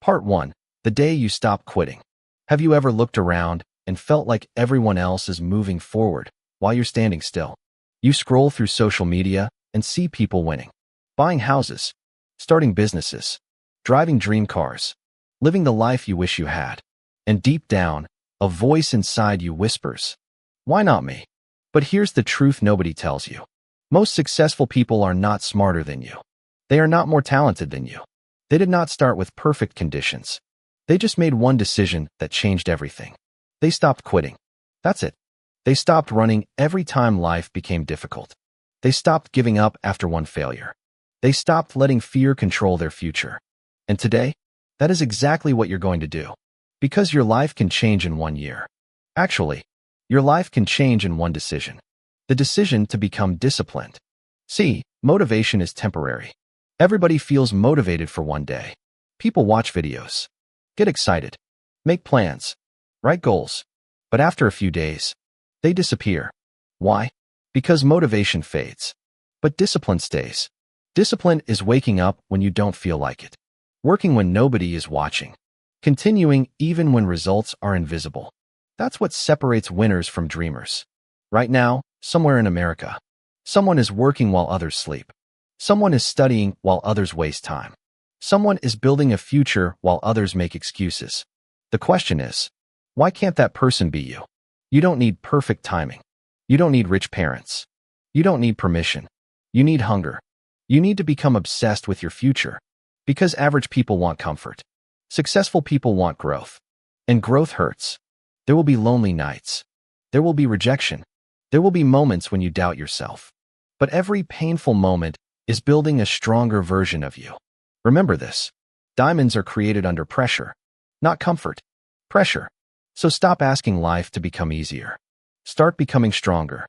Part 1. The day you stop quitting. Have you ever looked around and felt like everyone else is moving forward while you're standing still? You scroll through social media and see people winning, buying houses, starting businesses, driving dream cars, living the life you wish you had. And deep down, a voice inside you whispers, "Why not me?" But here's the truth nobody tells you. Most successful people are not smarter than you. They are not more talented than you. They did not start with perfect conditions. They just made one decision that changed everything. They stopped quitting. That's it. They stopped running every time life became difficult. They stopped giving up after one failure. They stopped letting fear control their future. And today, that is exactly what you're going to do. Because your life can change in 1 year. Actually, your life can change in one decision. The decision to become disciplined. See, motivation is temporary. Everybody feels motivated for one day. People watch videos, get excited, make plans, write goals. But after a few days, they disappear. Why? Because motivation fades. But discipline stays. Discipline is waking up when you don't feel like it. Working when nobody is watching. Continuing even when results are invisible. That's what separates winners from dreamers. Right now, somewhere in America, someone is working while others sleep. Someone is studying while others waste time. Someone is building a future while others make excuses. The question is, why can't that person be you? You don't need perfect timing. You don't need rich parents. You don't need permission. You need hunger. You need to become obsessed with your future. Because average people want comfort. Successful people want growth. And growth hurts. There will be lonely nights. There will be rejection. There will be moments when you doubt yourself. But every painful moment is building a stronger version of you. Remember this. Diamonds are created under pressure, not comfort. Pressure. So stop asking life to become easier. Start becoming stronger.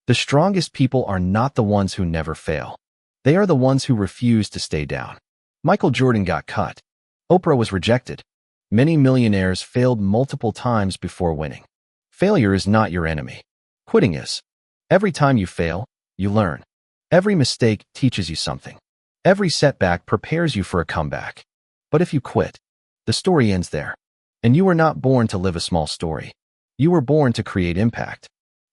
The strongest people are not the ones who never fail. They are the ones who refuse to stay down. Michael Jordan got cut. Oprah was rejected. Many millionaires failed multiple times before winning. Failure is not your enemy. Quitting is. Every time you fail, you learn. Every mistake teaches you something. Every setback prepares you for a comeback. But if you quit, the story ends there. And you were not born to live a small story. You were born to create impact,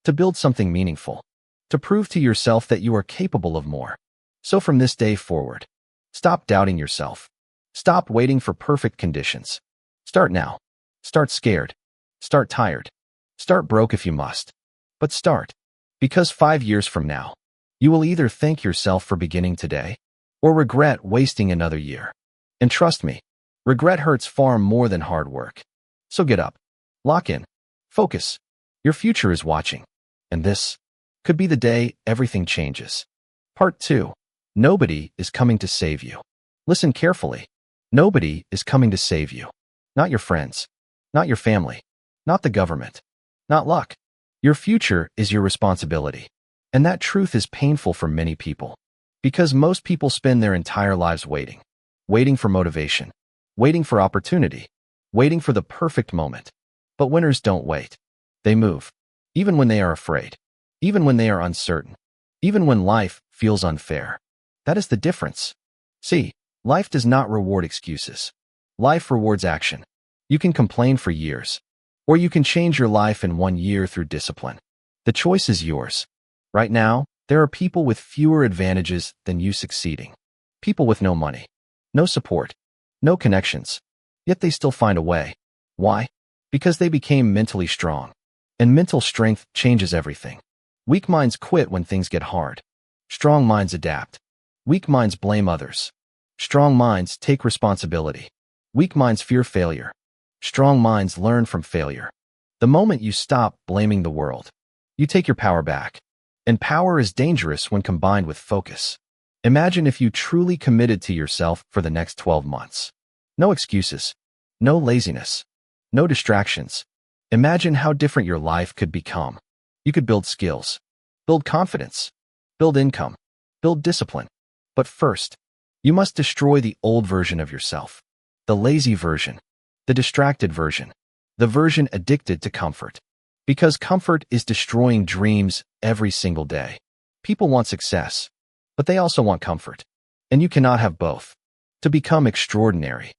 to build something meaningful, to prove to yourself that you are capable of more. So from this day forward, stop doubting yourself. Stop waiting for perfect conditions. Start now. Start scared. Start tired. Start broke if you must. But start. Because 5 years from now, you will either thank yourself for beginning today or regret wasting another year. And trust me, regret hurts far more than hard work. So get up, lock in, focus. Your future is watching. And this could be the day everything changes. Part 2. Nobody is coming to save you. Listen carefully. Nobody is coming to save you. Not your friends, not your family, not the government, not luck. Your future is your responsibility. And that truth is painful for many people. Because most people spend their entire lives waiting. Waiting for motivation. Waiting for opportunity. Waiting for the perfect moment. But winners don't wait. They move. Even when they are afraid. Even when they are uncertain. Even when life feels unfair. That is the difference. See, life does not reward excuses. Life rewards action. You can complain for years. Or you can change your life in 1 year through discipline. The choice is yours. Right now, there are people with fewer advantages than you succeeding. People with no money, no support, no connections. Yet they still find a way. Why? Because they became mentally strong. And mental strength changes everything. Weak minds quit when things get hard. Strong minds adapt. Weak minds blame others. Strong minds take responsibility. Weak minds fear failure. Strong minds learn from failure. The moment you stop blaming the world, you take your power back. And power is dangerous when combined with focus. Imagine if you truly committed to yourself for the next 12 months. No excuses. No laziness. No distractions. Imagine how different your life could become. You could build skills. Build confidence. Build income. Build discipline. But first, you must destroy the old version of yourself. The lazy version. The distracted version. The version addicted to comfort. Because comfort is destroying dreams every single day. People want success, but they also want comfort. And you cannot have both. To become extraordinary,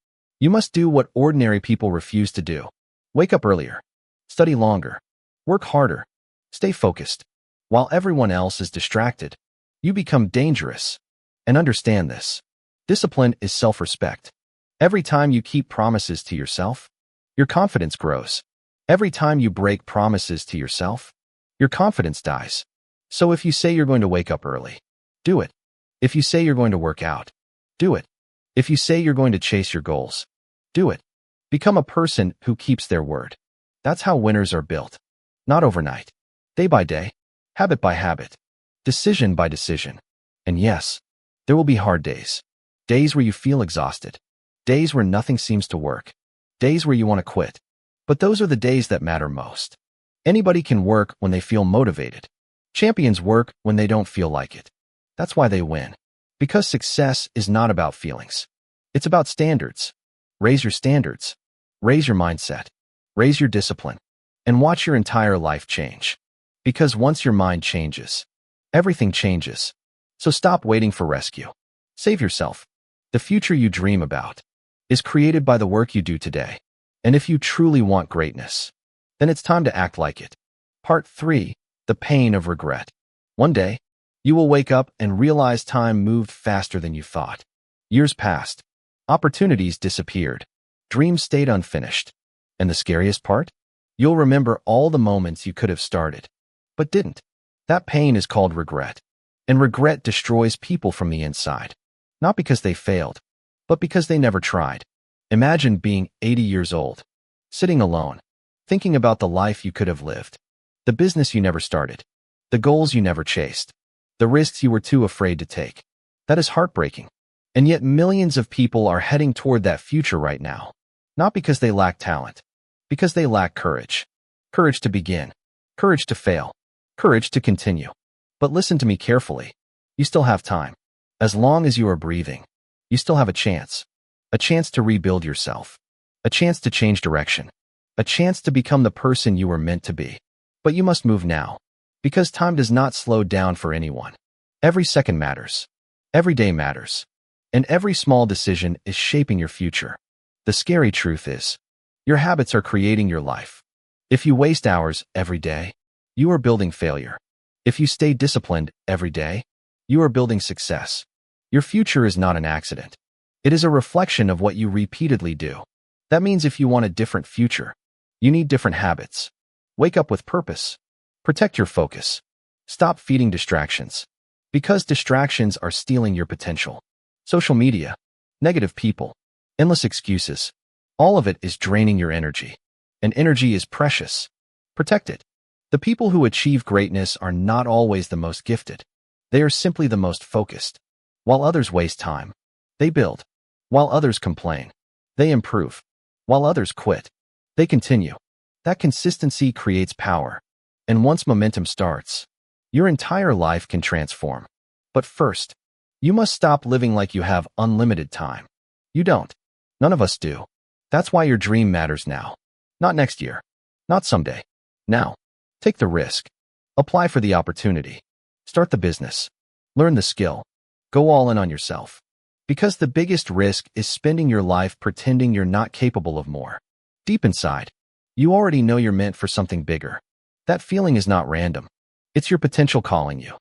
You must do what ordinary people refuse to do. Wake up earlier. Study longer. Work harder. Stay focused. While everyone else is distracted, you become dangerous. And understand this. Discipline is self-respect. Every time you keep promises to yourself, your confidence grows. Every time you break promises to yourself, your confidence dies. So if you say you're going to wake up early, do it. If you say you're going to work out, do it. If you say you're going to chase your goals, do it. Become a person who keeps their word. That's how winners are built. Not overnight. Day by day. Habit by habit. Decision by decision. And yes, there will be hard days. Days where you feel exhausted. Days where nothing seems to work. Days where you want to quit. But those are the days that matter most. Anybody can work when they feel motivated. Champions work when they don't feel like it. That's why they win. Because success is not about feelings. It's about standards. Raise your standards. Raise your mindset. Raise your discipline. And watch your entire life change. Because once your mind changes, everything changes. So stop waiting for rescue. Save yourself. The future you dream about is created by the work you do today. And if you truly want greatness, then it's time to act like it. Part 3. The pain of regret. One day, you will wake up and realize time moved faster than you thought. Years passed. Opportunities disappeared. Dreams stayed unfinished. And the scariest part? You'll remember all the moments you could have started, but didn't. That pain is called regret. And regret destroys people from the inside. Not because they failed, but because they never tried. Imagine being 80 years old, sitting alone, thinking about the life you could have lived, the business you never started, the goals you never chased, the risks you were too afraid to take. That is heartbreaking. And yet millions of people are heading toward that future right now. Not because they lack talent, because they lack courage. Courage to begin, courage to fail, courage to continue. But listen to me carefully. You still have time. As long as you are breathing, you still have a chance to rebuild yourself, a chance to change direction, a chance to become the person you were meant to be. But you must move now, because time does not slow down for anyone. Every second matters. Every day matters. And every small decision is shaping your future. The scary truth is, your habits are creating your life. If you waste hours every day, you are building failure. If you stay disciplined every day, you are building success. Your future is not an accident. It is a reflection of what you repeatedly do. That means if you want a different future, you need different habits. Wake up with purpose. Protect your focus. Stop feeding distractions. Because distractions are stealing your potential. Social media, negative people, endless excuses. All of it is draining your energy. And energy is precious. Protect it. The people who achieve greatness are not always the most gifted. They are simply the most focused. While others waste time, they build. While others complain, they improve. While others quit, they continue. That consistency creates power. And once momentum starts, your entire life can transform. But first, you must stop living like you have unlimited time. You don't. None of us do. That's why your dream matters now. Not next year. Not someday. Now. Take the risk. Apply for the opportunity. Start the business. Learn the skill. Go all in on yourself. Because the biggest risk is spending your life pretending you're not capable of more. Deep inside, you already know you're meant for something bigger. That feeling is not random. It's your potential calling you.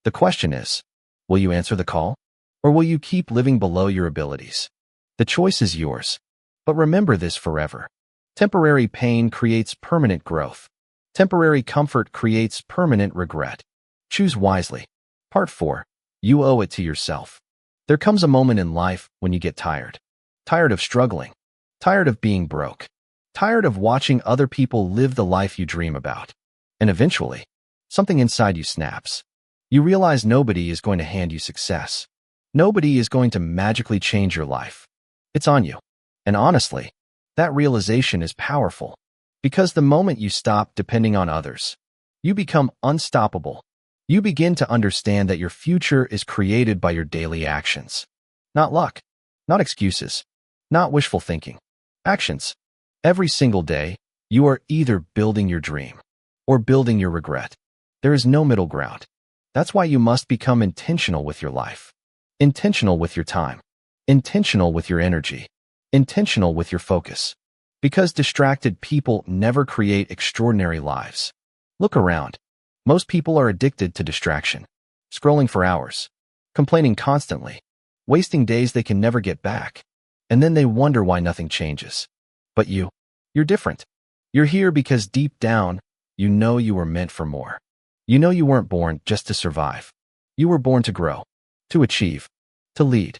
The question is, will you answer the call? Or will you keep living below your abilities? The choice is yours. But remember this forever. Temporary pain creates permanent growth. Temporary comfort creates permanent regret. Choose wisely. Part 4. You owe it to yourself. There comes a moment in life when you get tired. Tired of struggling. Tired of being broke. Tired of watching other people live the life you dream about. And eventually, something inside you snaps. You realize nobody is going to hand you success. Nobody is going to magically change your life. It's on you. And honestly, that realization is powerful. Because the moment you stop depending on others, you become unstoppable. You begin to understand that your future is created by your daily actions. Not luck, not excuses, not wishful thinking. Actions. Every single day, you are either building your dream or building your regret. There is no middle ground. That's why you must become intentional with your life. Intentional with your time. Intentional with your energy. Intentional with your focus. Because distracted people never create extraordinary lives. Look around. Most people are addicted to distraction. Scrolling for hours. Complaining constantly. Wasting days they can never get back. And then they wonder why nothing changes. But you're different. You're here because deep down, you know you were meant for more. You know you weren't born just to survive. You were born to grow, to achieve, to lead,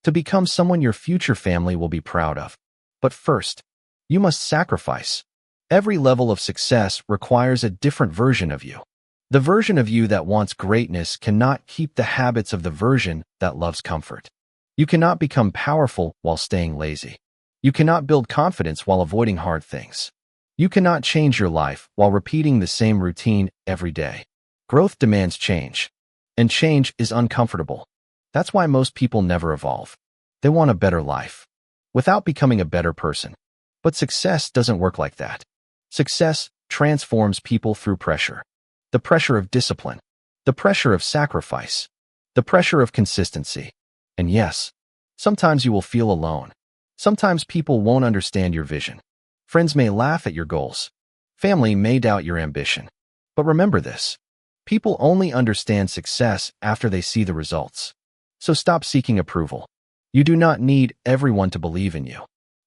to become someone your future family will be proud of. But first, you must sacrifice. Every level of success requires a different version of you. The version of you that wants greatness cannot keep the habits of the version that loves comfort. You cannot become powerful while staying lazy. You cannot build confidence while avoiding hard things. You cannot change your life while repeating the same routine every day. Growth demands change, and change is uncomfortable. That's why most people never evolve. They want a better life, without becoming a better person. But success doesn't work like that. Success transforms people through pressure. The pressure of discipline, the pressure of sacrifice, the pressure of consistency. And yes, sometimes you will feel alone. Sometimes people won't understand your vision. Friends may laugh at your goals. Family may doubt your ambition. But remember this. People only understand success after they see the results. So stop seeking approval. You do not need everyone to believe in you.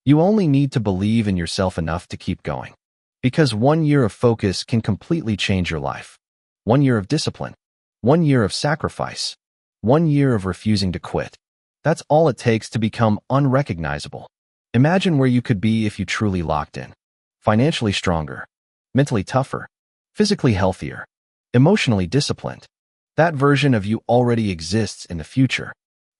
You only need to believe in yourself enough to keep going. Because 1 year of focus can completely change your life. 1 year of discipline. 1 year of sacrifice. 1 year of refusing to quit. That's all it takes to become unrecognizable. Imagine where you could be if you truly locked in. Financially stronger. Mentally tougher. Physically healthier. Emotionally disciplined. That version of you already exists in the future.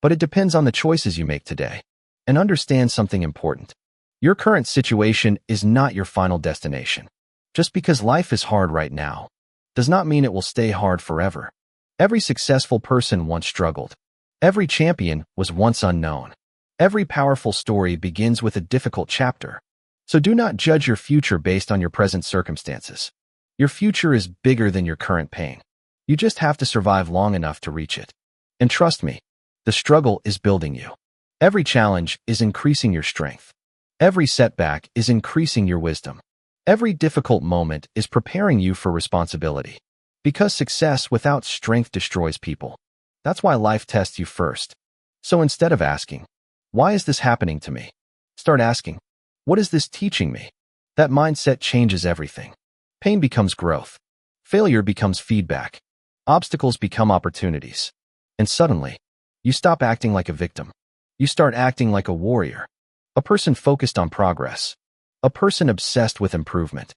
But it depends on the choices you make today. And understand something important. Your current situation is not your final destination. Just because life is hard right now does not mean it will stay hard forever. Every successful person once struggled. Every champion was once unknown. Every powerful story begins with a difficult chapter. So do not judge your future based on your present circumstances. Your future is bigger than your current pain. You just have to survive long enough to reach it. And trust me, the struggle is building you. Every challenge is increasing your strength. Every setback is increasing your wisdom. Every difficult moment is preparing you for responsibility. Because success without strength destroys people. That's why life tests you first. So instead of asking, why is this happening to me? Start asking, what is this teaching me? That mindset changes everything. Pain becomes growth. Failure becomes feedback. Obstacles become opportunities. And suddenly, you stop acting like a victim. You start acting like a warrior. A person focused on progress. A person obsessed with improvement.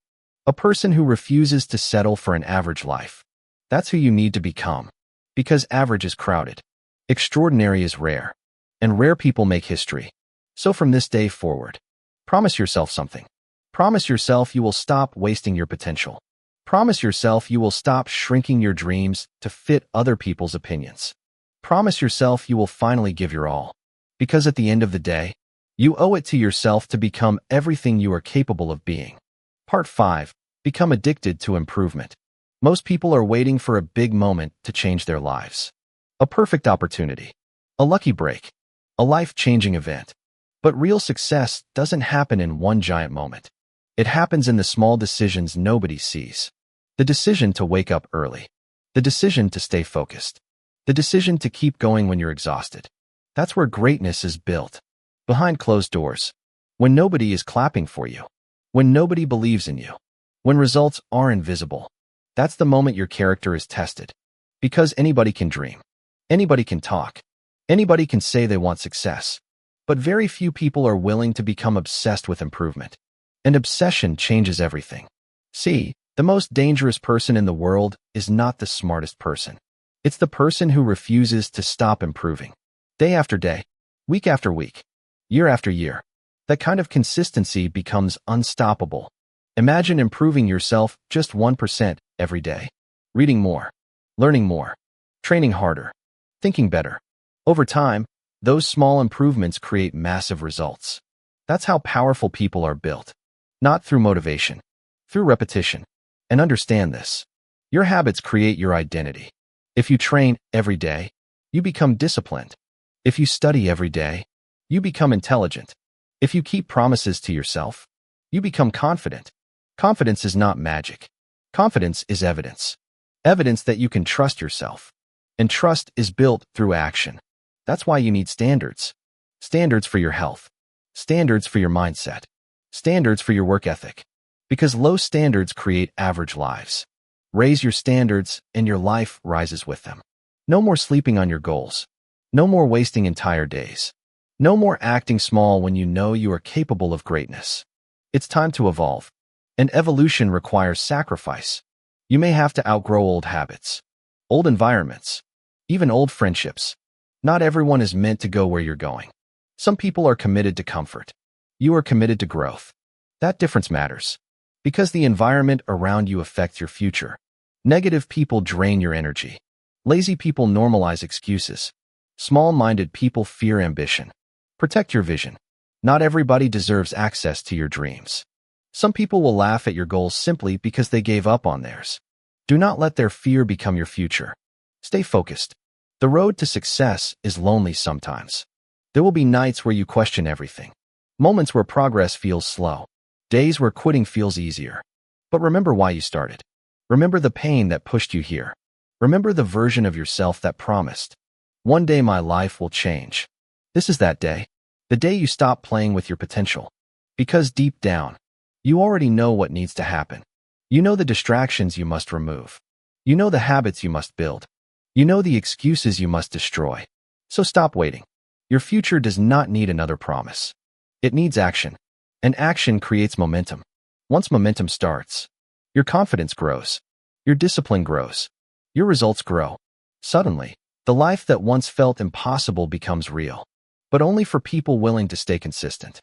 A person who refuses to settle for an average life. That's who you need to become. Because average is crowded. Extraordinary is rare. And rare people make history. So from this day forward, promise yourself something. Promise yourself you will stop wasting your potential. Promise yourself you will stop shrinking your dreams to fit other people's opinions. Promise yourself you will finally give your all. Because at the end of the day, you owe it to yourself to become everything you are capable of being. Part 5. Become addicted to improvement. Most people are waiting for a big moment to change their lives. A perfect opportunity. A lucky break. A life-changing event. But real success doesn't happen in one giant moment. It happens in the small decisions nobody sees. The decision to wake up early. The decision to stay focused. The decision to keep going when you're exhausted. That's where greatness is built. Behind closed doors. When nobody is clapping for you. When nobody believes in you. When results are invisible. That's the moment your character is tested. Because anybody can dream. Anybody can talk. Anybody can say they want success. But very few people are willing to become obsessed with improvement. And obsession changes everything. See, the most dangerous person in the world is not the smartest person. It's the person who refuses to stop improving. Day after day, week after week, year after year. That kind of consistency becomes unstoppable. Imagine improving yourself just 1% every day. Reading more, learning more, training harder, thinking better. Over time, those small improvements create massive results. That's how powerful people are built. Not through motivation, through repetition. And understand this. Your habits create your identity. If you train every day, you become disciplined. If you study every day, you become intelligent. If you keep promises to yourself, you become confident. Confidence is not magic. Confidence is evidence. Evidence that you can trust yourself. And trust is built through action. That's why you need standards. Standards for your health. Standards for your mindset. Standards for your work ethic. Because low standards create average lives. Raise your standards and your life rises with them. No more sleeping on your goals. No more wasting entire days. No more acting small when you know you are capable of greatness. It's time to evolve. And evolution requires sacrifice. You may have to outgrow old habits, old environments, even old friendships. Not everyone is meant to go where you're going. Some people are committed to comfort. You are committed to growth. That difference matters. Because the environment around you affects your future. Negative people drain your energy. Lazy people normalize excuses. Small-minded people fear ambition. Protect your vision. Not everybody deserves access to your dreams. Some people will laugh at your goals simply because they gave up on theirs. Do not let their fear become your future. Stay focused. The road to success is lonely sometimes. There will be nights where you question everything. Moments where progress feels slow. Days where quitting feels easier. But remember why you started. Remember the pain that pushed you here. Remember the version of yourself that promised, "One day my life will change." This is that day. The day you stop playing with your potential. Because deep down, you already know what needs to happen. You know the distractions you must remove. You know the habits you must build. You know the excuses you must destroy. So stop waiting. Your future does not need another promise. It needs action. And action creates momentum. Once momentum starts, your confidence grows. Your discipline grows. Your results grow. Suddenly, the life that once felt impossible becomes real. But only for people willing to stay consistent.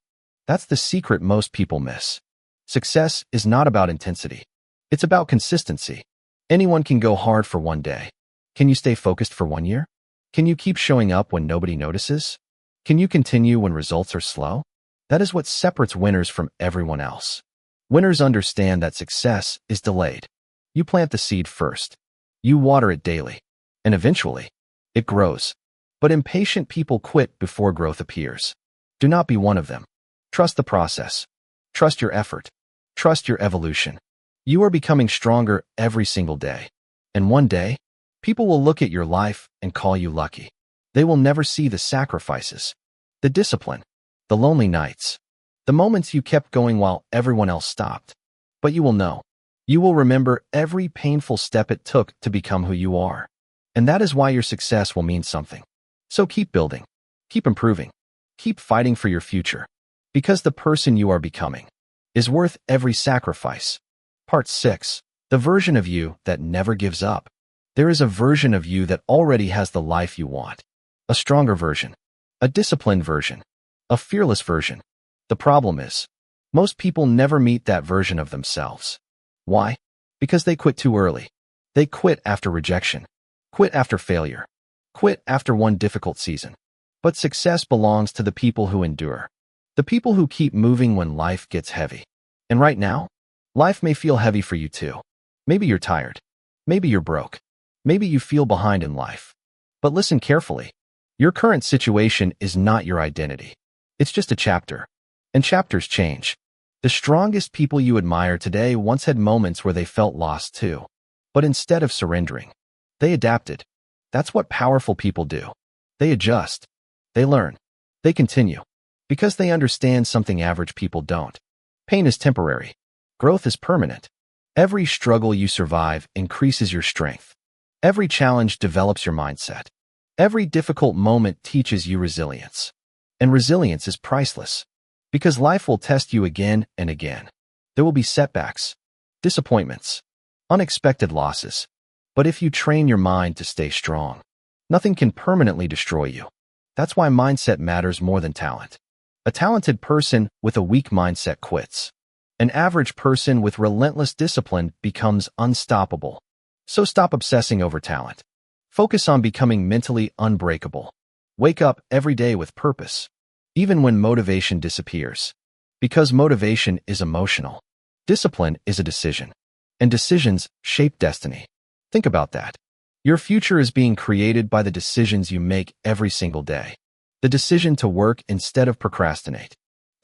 That's the secret most people miss. Success is not about intensity. It's about consistency. Anyone can go hard for one day. Can you stay focused for 1 year? Can you keep showing up when nobody notices? Can you continue when results are slow? That is what separates winners from everyone else. Winners understand that success is delayed. You plant the seed first. You water it daily. And eventually, it grows. But impatient people quit before growth appears. Do not be one of them. Trust the process. Trust your effort. Trust your evolution. You are becoming stronger every single day. And one day, people will look at your life and call you lucky. They will never see the sacrifices, the discipline, the lonely nights, the moments you kept going while everyone else stopped. But you will know. You will remember every painful step it took to become who you are. And that is why your success will mean something. So keep building. Keep improving. Keep fighting for your future. Because the person you are becoming is worth every sacrifice. Part 6. The version of you that never gives up. There is a version of you that already has the life you want. A stronger version. A disciplined version. A fearless version. The problem is, most people never meet that version of themselves. Why? Because they quit too early. They quit after rejection. Quit after failure. Quit after one difficult season. But success belongs to the people who endure. The people who keep moving when life gets heavy. And right now, life may feel heavy for you too. Maybe you're tired. Maybe you're broke. Maybe you feel behind in life. But listen carefully. Your current situation is not your identity. It's just a chapter. And chapters change. The strongest people you admire today once had moments where they felt lost too. But instead of surrendering, they adapted. That's what powerful people do. They adjust. They learn. They continue. Because they understand something average people don't. Pain is temporary. Growth is permanent. Every struggle you survive increases your strength. Every challenge develops your mindset. Every difficult moment teaches you resilience. And resilience is priceless. Because life will test you again and again. There will be setbacks, disappointments, unexpected losses. But if you train your mind to stay strong, nothing can permanently destroy you. That's why mindset matters more than talent. A talented person with a weak mindset quits. An average person with relentless discipline becomes unstoppable. So stop obsessing over talent. Focus on becoming mentally unbreakable. Wake up every day with purpose, even when motivation disappears. Because motivation is emotional. Discipline is a decision. And decisions shape destiny. Think about that. Your future is being created by the decisions you make every single day. The decision to work instead of procrastinate.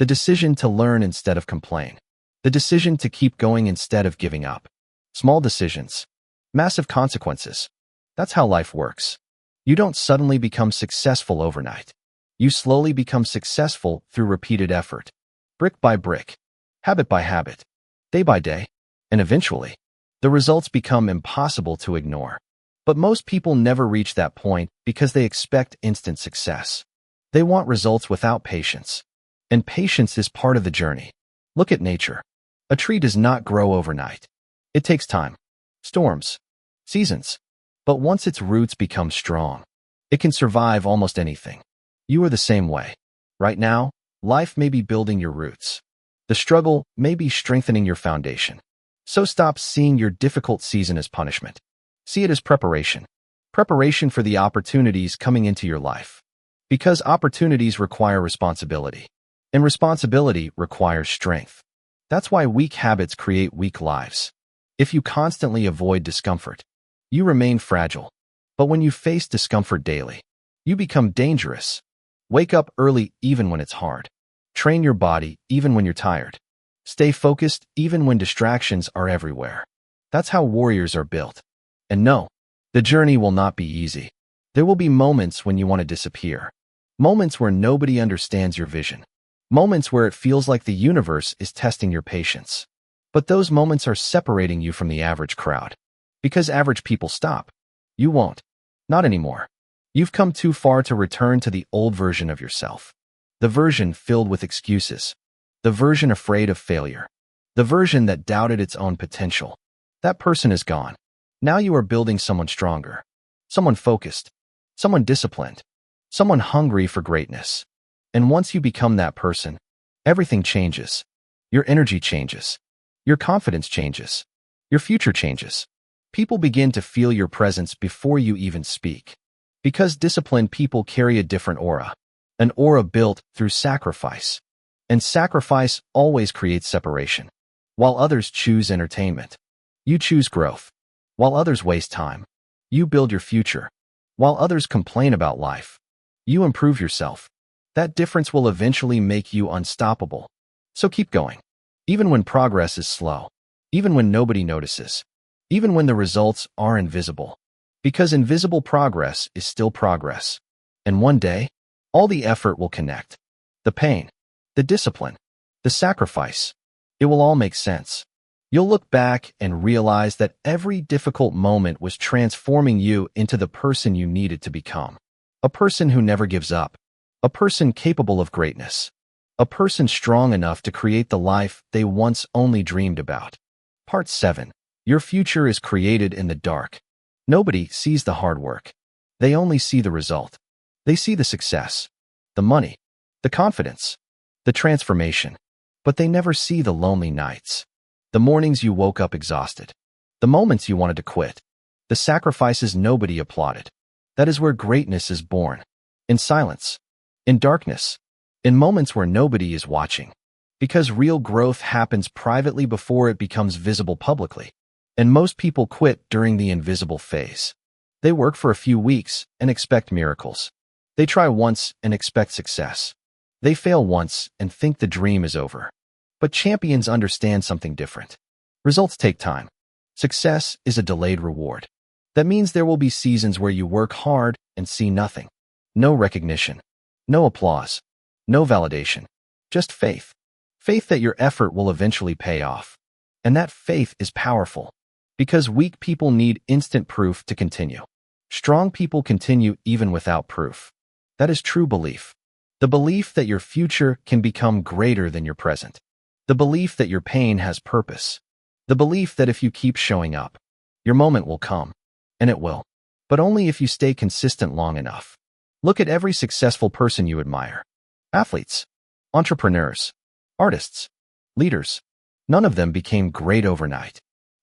The decision to learn instead of complain. The decision to keep going instead of giving up. Small decisions. Massive consequences. That's how life works. You don't suddenly become successful overnight. You slowly become successful through repeated effort. Brick by brick. Habit by habit. Day by day. And eventually, the results become impossible to ignore. But most people never reach that point because they expect instant success. They want results without patience. And patience is part of the journey. Look at nature. A tree does not grow overnight. It takes time, storms, seasons. But once its roots become strong, it can survive almost anything. You are the same way. Right now, life may be building your roots. The struggle may be strengthening your foundation. So stop seeing your difficult season as punishment. See it as preparation. Preparation for the opportunities coming into your life. Because opportunities require responsibility. And responsibility requires strength. That's why weak habits create weak lives. If you constantly avoid discomfort, you remain fragile. But when you face discomfort daily, you become dangerous. Wake up early even when it's hard. Train your body even when you're tired. Stay focused even when distractions are everywhere. That's how warriors are built. And no, the journey will not be easy. There will be moments when you want to disappear. Moments where nobody understands your vision. Moments where it feels like the universe is testing your patience. But those moments are separating you from the average crowd. Because average people stop. You won't. Not anymore. You've come too far to return to the old version of yourself. The version filled with excuses. The version afraid of failure. The version that doubted its own potential. That person is gone. Now you are building someone stronger. Someone focused. Someone disciplined. Someone hungry for greatness. And once you become that person, everything changes. Your energy changes. Your confidence changes. Your future changes. People begin to feel your presence before you even speak. Because disciplined people carry a different aura. An aura built through sacrifice. And sacrifice always creates separation. While others choose entertainment, you choose growth. While others waste time, you build your future. While others complain about life, you improve yourself. That difference will eventually make you unstoppable. So keep going. Even when progress is slow. Even when nobody notices. Even when the results are invisible. Because invisible progress is still progress. And one day, all the effort will connect. The pain, the discipline, the sacrifice. It will all make sense. You'll look back and realize that every difficult moment was transforming you into the person you needed to become. A person who never gives up. A person capable of greatness. A person strong enough to create the life they once only dreamed about. Part 7. Your future is created in the dark. Nobody sees the hard work. They only see the result. They see the success, the money, the confidence, the transformation. But they never see the lonely nights. The mornings you woke up exhausted. The moments you wanted to quit. The sacrifices nobody applauded. That is where greatness is born. In silence. In darkness. In moments where nobody is watching. Because real growth happens privately before it becomes visible publicly. And most people quit during the invisible phase. They work for a few weeks and expect miracles. They try once and expect success. They fail once and think the dream is over. But champions understand something different. Results take time. Success is a delayed reward. That means there will be seasons where you work hard and see nothing. No recognition. No applause. No validation. Just faith. Faith that your effort will eventually pay off. And that faith is powerful. Because weak people need instant proof to continue. Strong people continue even without proof. That is true belief. The belief that your future can become greater than your present. The belief that your pain has purpose. The belief that if you keep showing up, your moment will come. And it will. But only if you stay consistent long enough. Look at every successful person you admire. Athletes, entrepreneurs, artists, leaders. None of them became great overnight.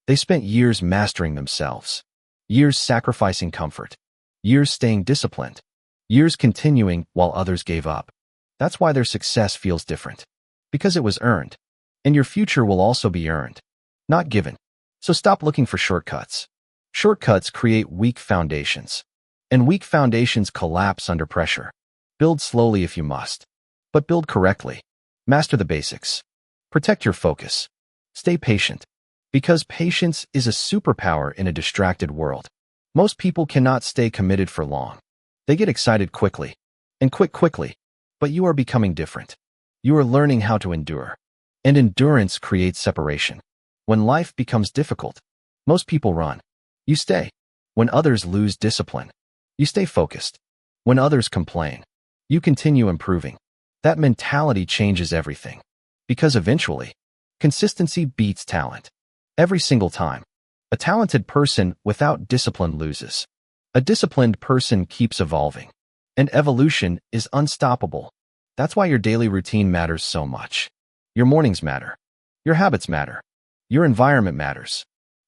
They spent years mastering themselves. Years sacrificing comfort. Years staying disciplined. Years continuing while others gave up. That's why their success feels different. Because it was earned. And your future will also be earned. Not given. So stop looking for shortcuts. Shortcuts create weak foundations. And weak foundations collapse under pressure. Build slowly if you must. But build correctly. Master the basics. Protect your focus. Stay patient. Because patience is a superpower in a distracted world. Most people cannot stay committed for long. They get excited quickly and quit quickly. But you are becoming different. You are learning how to endure. And endurance creates separation. When life becomes difficult, most people run. You stay. When others lose discipline, you stay focused. When others complain, you continue improving. That mentality changes everything. Because eventually, consistency beats talent. Every single time. A talented person without discipline loses. A disciplined person keeps evolving. And evolution is unstoppable. That's why your daily routine matters so much. Your mornings matter. Your habits matter. Your environment matters.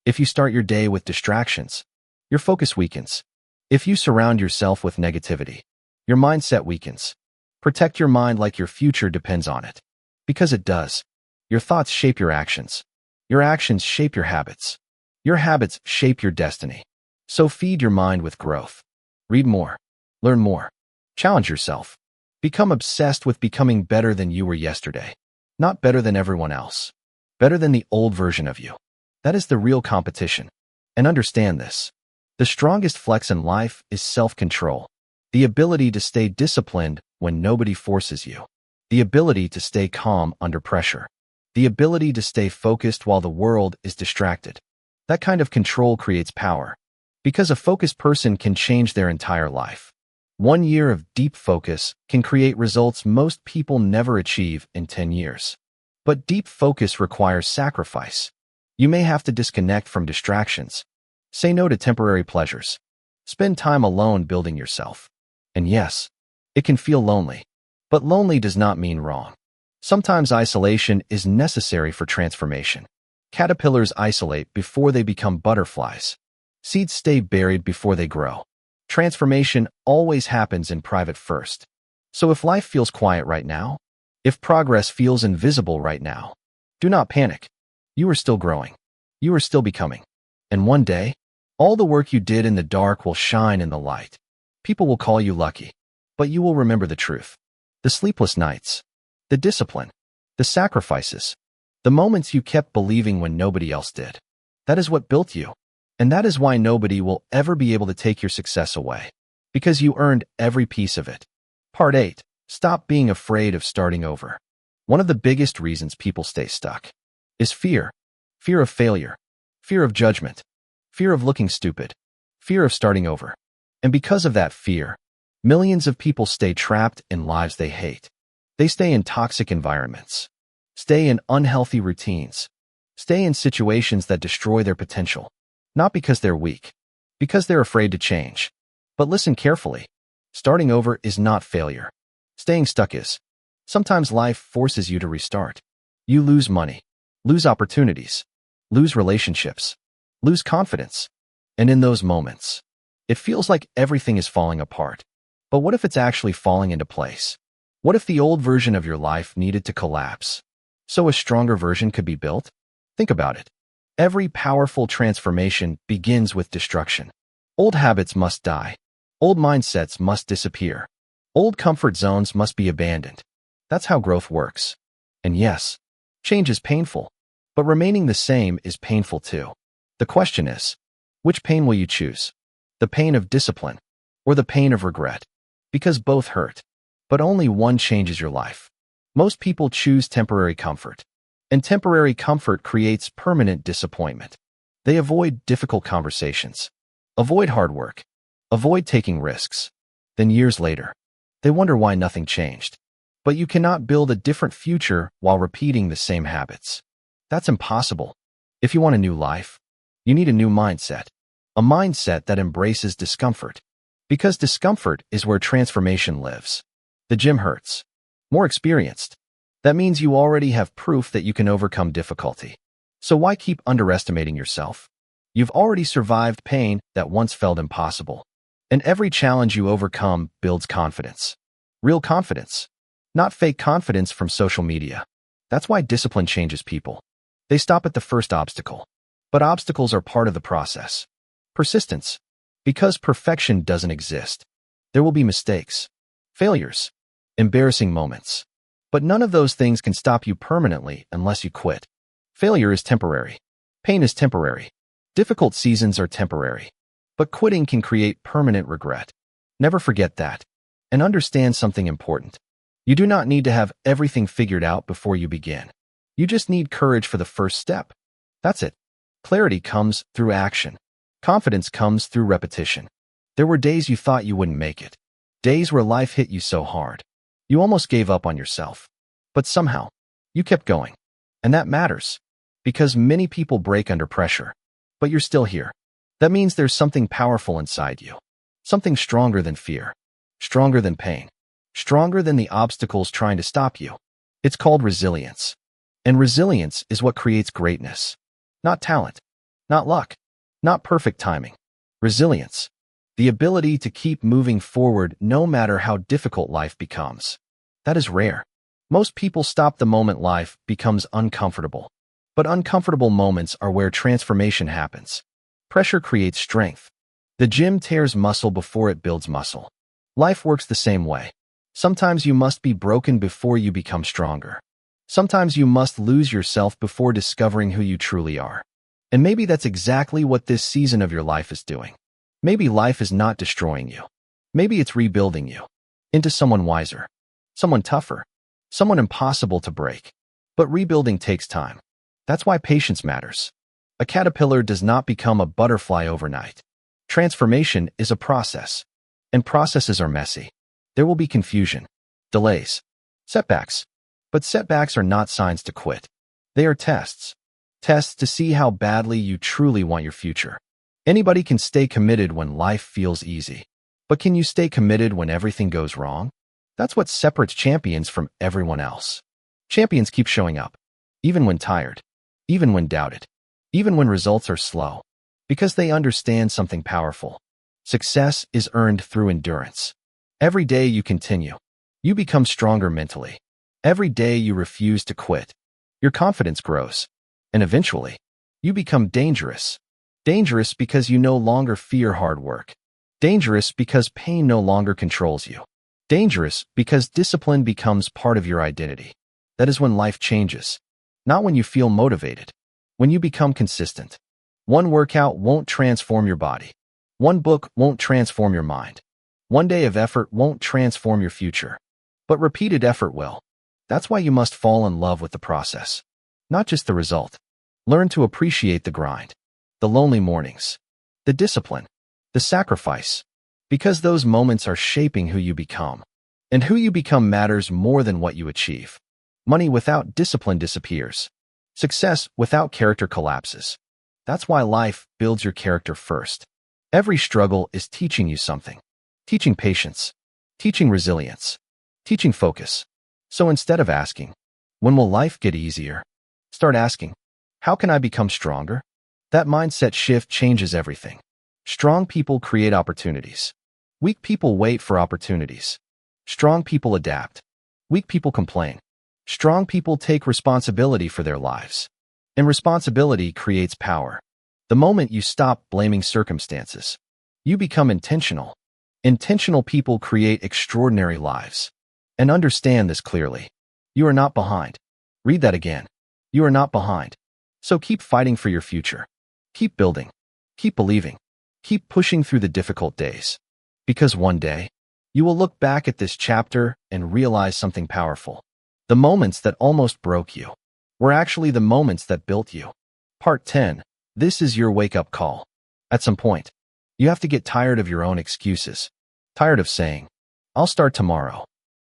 If you start your day with distractions, your focus weakens. If you surround yourself with negativity, your mindset weakens. Protect your mind like your future depends on it. Because it does. Your thoughts shape your actions. Your actions shape your habits. Your habits shape your destiny. So feed your mind with growth. Read more. Learn more. Challenge yourself. Become obsessed with becoming better than you were yesterday. Not better than everyone else. Better than the old version of you. That is the real competition. And understand this. The strongest flex in life is self-control. The ability to stay disciplined when nobody forces you. The ability to stay calm under pressure. The ability to stay focused while the world is distracted. That kind of control creates power. Because a focused person can change their entire life. 1 year of deep focus can create results most people never achieve in 10 years. But deep focus requires sacrifice. You may have to disconnect from distractions. Say no to temporary pleasures. Spend time alone building yourself. And yes, it can feel lonely. But lonely does not mean wrong. Sometimes isolation is necessary for transformation. Caterpillars isolate before they become butterflies. Seeds stay buried before they grow. Transformation always happens in private first. So if life feels quiet right now, if progress feels invisible right now, do not panic. You are still growing. You are still becoming. And one day, all the work you did in the dark will shine in the light. People will call you lucky, but you will remember the truth. The sleepless nights, the discipline, the sacrifices, the moments you kept believing when nobody else did. That is what built you. And that is why nobody will ever be able to take your success away. Because you earned every piece of it. Part 8. Stop being afraid of starting over. One of the biggest reasons people stay stuck is fear. Fear of failure. Fear of judgment. Fear of looking stupid. Fear of starting over. And because of that fear, millions of people stay trapped in lives they hate. They stay in toxic environments. Stay in unhealthy routines. Stay in situations that destroy their potential. Not because they're weak, because they're afraid to change. But listen carefully. Starting over is not failure. Staying stuck is. Sometimes life forces you to restart. You lose money, lose opportunities, lose relationships, lose confidence. And in those moments, it feels like everything is falling apart. But what if it's actually falling into place? What if the old version of your life needed to collapse so a stronger version could be built? Think about it. Every powerful transformation begins with destruction. Old habits must die. Old mindsets must disappear. Old comfort zones must be abandoned. That's how growth works. And yes, change is painful, but remaining the same is painful too. The question is, which pain will you choose? The pain of discipline or the pain of regret? Because both hurt, but only one changes your life. Most people choose temporary comfort. And temporary comfort creates permanent disappointment. They avoid difficult conversations, avoid hard work, avoid taking risks. Then years later, they wonder why nothing changed. But you cannot build a different future while repeating the same habits. That's impossible. If you want a new life, you need a new mindset. A mindset that embraces discomfort. Because discomfort is where transformation lives. The gym hurts. More experienced. That means you already have proof that you can overcome difficulty. So why keep underestimating yourself? You've already survived pain that once felt impossible. And every challenge you overcome builds confidence. Real confidence. Not fake confidence from social media. That's why discipline changes people. They stop at the first obstacle. But obstacles are part of the process. Persistence. Because perfection doesn't exist. There will be mistakes, failures, embarrassing moments. But none of those things can stop you permanently unless you quit. Failure is temporary. Pain is temporary. Difficult seasons are temporary. But quitting can create permanent regret. Never forget that. And understand something important. You do not need to have everything figured out before you begin. You just need courage for the first step. That's it. Clarity comes through action. Confidence comes through repetition. There were days you thought you wouldn't make it. Days where life hit you so hard. You almost gave up on yourself. But somehow, you kept going. And that matters. Because many people break under pressure. But you're still here. That means there's something powerful inside you. Something stronger than fear. Stronger than pain. Stronger than the obstacles trying to stop you. It's called resilience. And resilience is what creates greatness. Not talent. Not luck. Not perfect timing. Resilience. The ability to keep moving forward no matter how difficult life becomes. That is rare. Most people stop the moment life becomes uncomfortable. But uncomfortable moments are where transformation happens. Pressure creates strength. The gym tears muscle before it builds muscle. Life works the same way. Sometimes you must be broken before you become stronger. Sometimes you must lose yourself before discovering who you truly are. And maybe that's exactly what this season of your life is doing. Maybe life is not destroying you. Maybe it's rebuilding you into someone wiser, someone tougher, someone impossible to break. But rebuilding takes time. That's why patience matters. A caterpillar does not become a butterfly overnight. Transformation is a process, and processes are messy. There will be confusion, delays, setbacks. But setbacks are not signs to quit. They are tests. Tests to see how badly you truly want your future. Anybody can stay committed when life feels easy. But can you stay committed when everything goes wrong? That's what separates champions from everyone else. Champions keep showing up, even when tired, even when doubted, even when results are slow, because they understand something powerful. Success is earned through endurance. Every day you continue, you become stronger mentally. Every day you refuse to quit, your confidence grows. And eventually, you become dangerous. Dangerous because you no longer fear hard work. Dangerous because pain no longer controls you. Dangerous because discipline becomes part of your identity. That is when life changes. Not when you feel motivated. When you become consistent. One workout won't transform your body. One book won't transform your mind. One day of effort won't transform your future. But repeated effort will. That's why you must fall in love with the process. Not just the result. Learn to appreciate the grind. The lonely mornings. The discipline. The sacrifice. Because those moments are shaping who you become. And who you become matters more than what you achieve. Money without discipline disappears. Success without character collapses. That's why life builds your character first. Every struggle is teaching you something. Teaching patience. Teaching resilience. Teaching focus. So instead of asking, when will life get easier? Start asking, how can I become stronger? That mindset shift changes everything. Strong people create opportunities. Weak people wait for opportunities. Strong people adapt. Weak people complain. Strong people take responsibility for their lives. And responsibility creates power. The moment you stop blaming circumstances, you become intentional. Intentional people create extraordinary lives. And understand this clearly. You are not behind. Read that again. You are not behind. So keep fighting for your future. Keep building. Keep believing. Keep pushing through the difficult days. Because one day, you will look back at this chapter and realize something powerful. The moments that almost broke you were actually the moments that built you. Part 10. This is your wake-up call. At some point, you have to get tired of your own excuses. Tired of saying, I'll start tomorrow.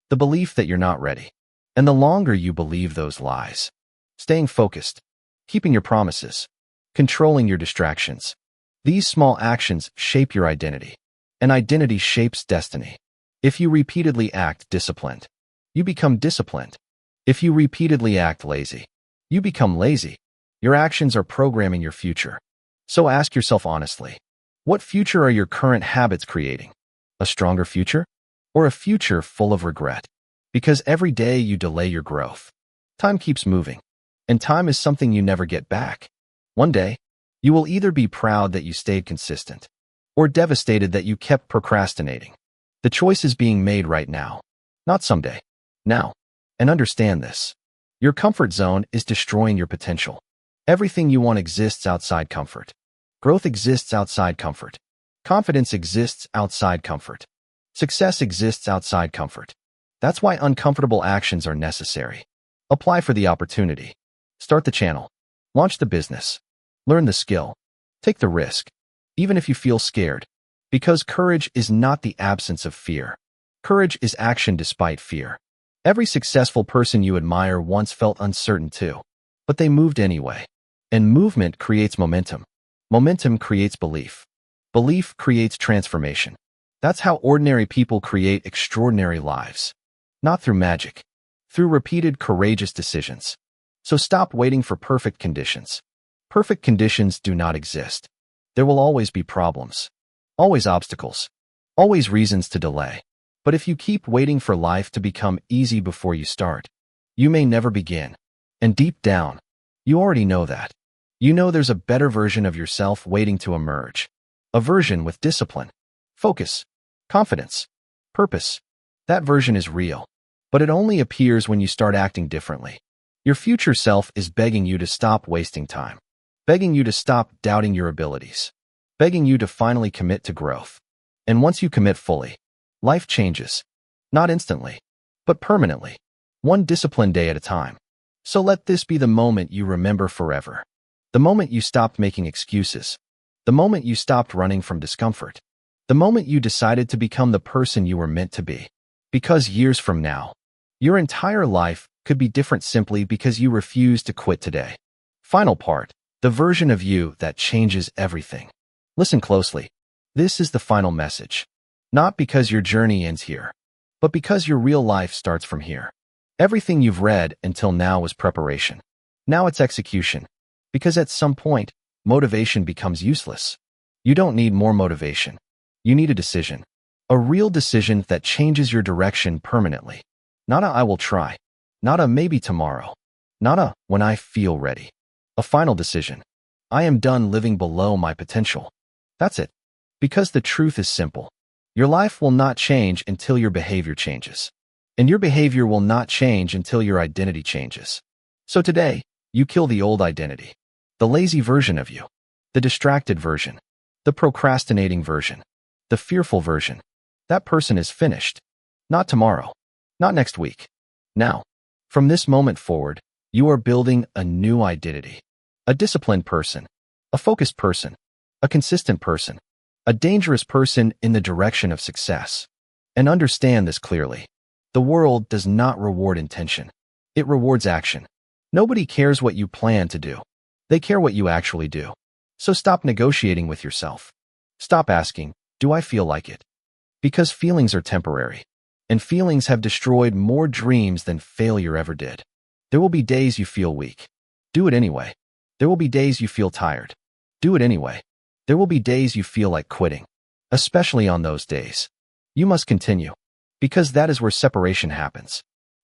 The belief that you're not ready. And the longer you believe those lies, staying focused, keeping your promises, controlling your distractions. These small actions shape your identity. And identity shapes destiny. If you repeatedly act disciplined, you become disciplined. If you repeatedly act lazy, you become lazy. Your actions are programming your future. So ask yourself honestly, what future are your current habits creating? A stronger future? Or a future full of regret? Because every day you delay your growth, time keeps moving. And time is something you never get back. One day, you will either be proud that you stayed consistent, or devastated that you kept procrastinating. The choice is being made right now, not someday. Now. And understand this. Your comfort zone is destroying your potential. Everything you want exists outside comfort. Growth exists outside comfort. Confidence exists outside comfort. Success exists outside comfort. That's why uncomfortable actions are necessary. Apply for the opportunity. Start the channel. Launch the business. Learn the skill. Take the risk, even if you feel scared. Because courage is not the absence of fear. Courage is action despite fear. Every successful person you admire once felt uncertain too, but they moved anyway. And movement creates momentum. Momentum creates belief. Belief creates transformation. That's how ordinary people create extraordinary lives. Not through magic, through repeated courageous decisions. So stop waiting for perfect conditions. Perfect conditions do not exist. There will always be problems, always obstacles, always reasons to delay. But if you keep waiting for life to become easy before you start, you may never begin. And deep down, you already know that. You know there's a better version of yourself waiting to emerge. A version with discipline, focus, confidence, purpose. That version is real, but it only appears when you start acting differently. Your future self is begging you to stop wasting time, begging you to stop doubting your abilities, begging you to finally commit to growth. And once you commit fully, life changes. Not instantly, but permanently. One disciplined day at a time. So let this be the moment you remember forever. The moment you stopped making excuses. The moment you stopped running from discomfort. The moment you decided to become the person you were meant to be. Because years from now, your entire life could be different simply because you refuse to quit today. Final part, the version of you that changes everything. Listen closely. This is the final message. Not because your journey ends here, but because your real life starts from here. Everything you've read until now was preparation. Now it's execution. Because at some point, motivation becomes useless. You don't need more motivation. You need a decision. A real decision that changes your direction permanently. Not a I will try. Not a maybe tomorrow. Not a when I feel ready. A final decision. I am done living below my potential. That's it. Because the truth is simple. Your life will not change until your behavior changes. And your behavior will not change until your identity changes. So today, you kill the old identity. The lazy version of you. The distracted version. The procrastinating version. The fearful version. That person is finished. Not tomorrow. Not next week. Now. From this moment forward, you are building a new identity. A disciplined person. A focused person. A consistent person. A dangerous person in the direction of success. And understand this clearly. The world does not reward intention. It rewards action. Nobody cares what you plan to do. They care what you actually do. So stop negotiating with yourself. Stop asking, do I feel like it? Because feelings are temporary. And feelings have destroyed more dreams than failure ever did. There will be days you feel weak. Do it anyway. There will be days you feel tired. Do it anyway. There will be days you feel like quitting. Especially on those days. You must continue. Because that is where separation happens.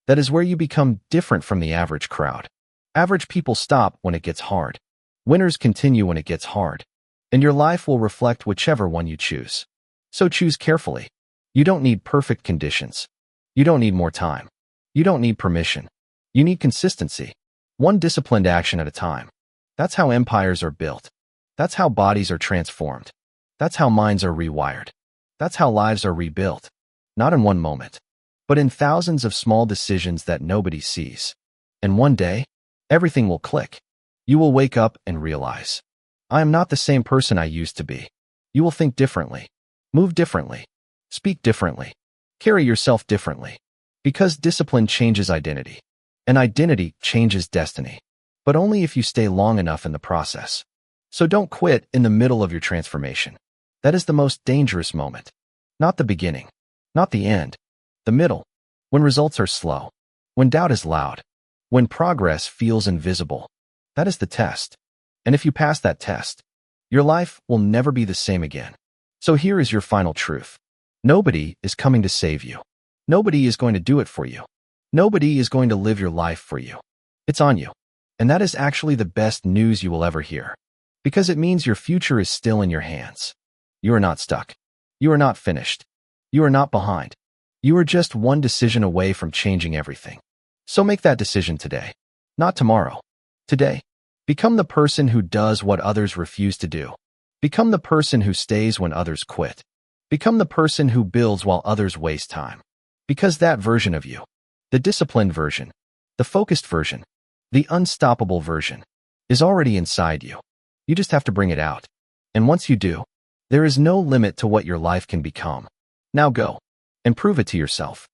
That is where you become different from the average crowd. Average people stop when it gets hard. Winners continue when it gets hard. And your life will reflect whichever one you choose. So choose carefully. You don't need perfect conditions. You don't need more time. You don't need permission. You need consistency. One disciplined action at a time. That's how empires are built. That's how bodies are transformed. That's how minds are rewired. That's how lives are rebuilt. Not in one moment, but in thousands of small decisions that nobody sees. And one day, everything will click. You will wake up and realize, I am not the same person I used to be. You will think differently, move differently, speak differently, carry yourself differently. Because discipline changes identity, and identity changes destiny. But only if you stay long enough in the process. So don't quit in the middle of your transformation. That is the most dangerous moment. Not the beginning. Not the end. The middle. When results are slow. When doubt is loud. When progress feels invisible. That is the test. And if you pass that test, your life will never be the same again. So here is your final truth. Nobody is coming to save you. Nobody is going to do it for you. Nobody is going to live your life for you. It's on you. And that is actually the best news you will ever hear. Because it means your future is still in your hands. You are not stuck. You are not finished. You are not behind. You are just one decision away from changing everything. So make that decision today, not tomorrow. Today. Become the person who does what others refuse to do. Become the person who stays when others quit. Become the person who builds while others waste time. Because that version of you, the disciplined version, the focused version, the unstoppable version, is already inside you. You just have to bring it out. And once you do, there is no limit to what your life can become. Now go and prove it to yourself.